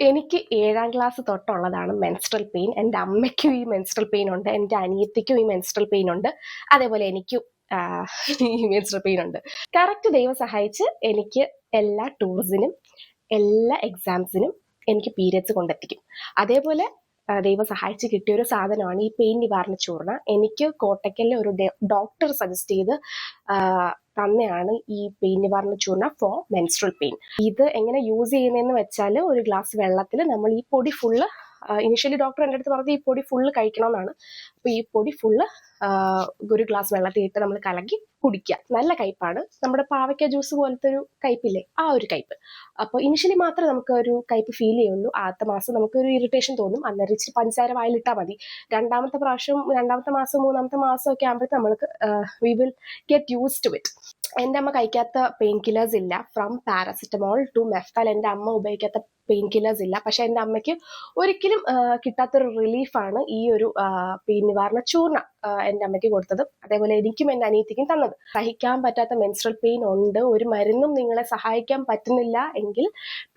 എനിക്ക് 7ാം class തൊട്ടുള്ളതാണ് menstrual pain. എൻ്റെ അമ്മയ്ക്കും ഈ മെൻസ്ട്രൽ പെയിൻ ഉണ്ട്, എൻ്റെ അനിയത്തിക്കും ഈ മെൻസ്ട്രൽ പെയിൻ ഉണ്ട്, അതേപോലെ എനിക്കും ഈ മെൻസ്ട്രൽ പെയിൻ ഉണ്ട്. കറക്റ്റ് ദൈവം സഹായിച്ച് എനിക്ക് എല്ലാ ടൂർസിനും എല്ലാ എക്സാംസിനും എനിക്ക് പീരിയഡ്സ് കൊണ്ടെത്തിക്കും. അതേപോലെ ദൈവം സഹായിച്ച് കിട്ടിയ ഒരു സാധനമാണ് ഈ പെയിൻ നിവാരണ ചൂർണ്ണ. എനിക്ക് കോട്ടയ്ക്കലിലെ ഒരു ഡോക്ടർ സജസ്റ്റ് ചെയ്ത് തന്നെയാണ് ഈ പെയിൻ നിവാരണ ചൂർണ്ണ ഫോർ മെൻസ്ട്രൽ പെയിൻ. ഇത് എങ്ങനെ യൂസ് ചെയ്യുന്നതെന്ന് വെച്ചാൽ, ഒരു ഗ്ലാസ് വെള്ളത്തിൽ നമ്മൾ ഈ പൊടി ഫുള്ള്, ഇനിഷ്യലി ഡോക്ടർ എൻ്റെ അടുത്ത് പറഞ്ഞത് ഈ പൊടി ഫുള്ള് കഴിക്കണമെന്നാണ്. അപ്പോൾ ഈ പൊടി ഫുള്ള് ഒരു ഗ്ലാസ് വെള്ളത്തിൽ ഇട്ട് നമ്മൾ കലക്കി കുടിക്കുക. നല്ല കയ്പാണ്, നമ്മുടെ പാവയ്ക്ക ജ്യൂസ് പോലത്തെ ഒരു കയ്പില്ലേ, ആ ഒരു കയ്പ്. അപ്പോൾ ഇനിഷ്യലി മാത്രമേ നമുക്ക് ഒരു കയ്പ് ഫീൽ ചെയ്യുള്ളൂ. ആദ്യത്തെ മാസം നമുക്കൊരു ഇറിറ്റേഷൻ തോന്നും, അന്നേരം ഇച്ചിരി പഞ്ചസാര വായിലിട്ടാൽ മതി. രണ്ടാമത്തെ മാസം 3ാമത്തെ മാസം ഒക്കെ ആകുമ്പോഴത്തെ നമ്മൾക്ക് we will get use to it. എൻ്റെ അമ്മ കഴിക്കാത്ത പെയിൻ കില്ലേഴ്സ് ഇല്ല. ഫ്രം പാരസിറ്റമോൾ ടു മെഫ്താൽ എൻ്റെ അമ്മ ഉപയോഗിക്കാത്ത പെയിൻ കില്ലേഴ്സ് ഇല്ല. പക്ഷെ എൻ്റെ അമ്മയ്ക്ക് ഒരിക്കലും കിട്ടാത്തൊരു റിലീഫാണ് ഈ ഒരു പെയിൻ നിവാരണ ചൂർണ്ണ എൻ്റെ അമ്മയ്ക്ക് കൊടുത്തത്. അതേപോലെ എനിക്കും എൻ്റെ അനിയത്തിക്കും തന്നത്. സഹിക്കാൻ പറ്റാത്ത മെൻസ്ട്രൽ പെയിൻ ഉണ്ട്, ഒരു മരുന്നും നിങ്ങളെ സഹായിക്കാൻ പറ്റുന്നില്ല എങ്കിൽ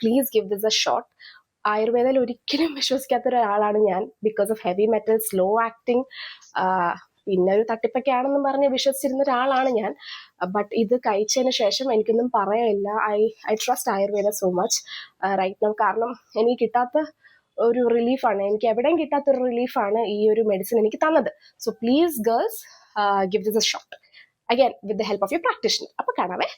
please give this a shot. ആയുർവേദയിൽ ഒരിക്കലും വിശ്വസിക്കാത്ത ഒരാളാണ് ഞാൻ, because of heavy metals, low acting, പിന്നെ ഒരു തട്ടിപ്പൊക്കെയാണെന്നും പറഞ്ഞ് വിശ്വസിച്ചിരുന്ന ഒരാളാണ് ഞാൻ. ബട്ട് ഇത് കഴിച്ചതിന് ശേഷം എനിക്കൊന്നും പറയാനില്ല. I trust Ayurveda so much right now. കാരണം എനിക്ക് കിട്ടാത്ത ഒരു റിലീഫാണ്, എനിക്ക് എവിടെയും കിട്ടാത്തൊരു റിലീഫാണ് ഈ ഒരു മെഡിസിൻ എനിക്ക് തന്നത്. So please girls, give this a shot again with the help of your practitioner. അപ്പോൾ കാണാവേ.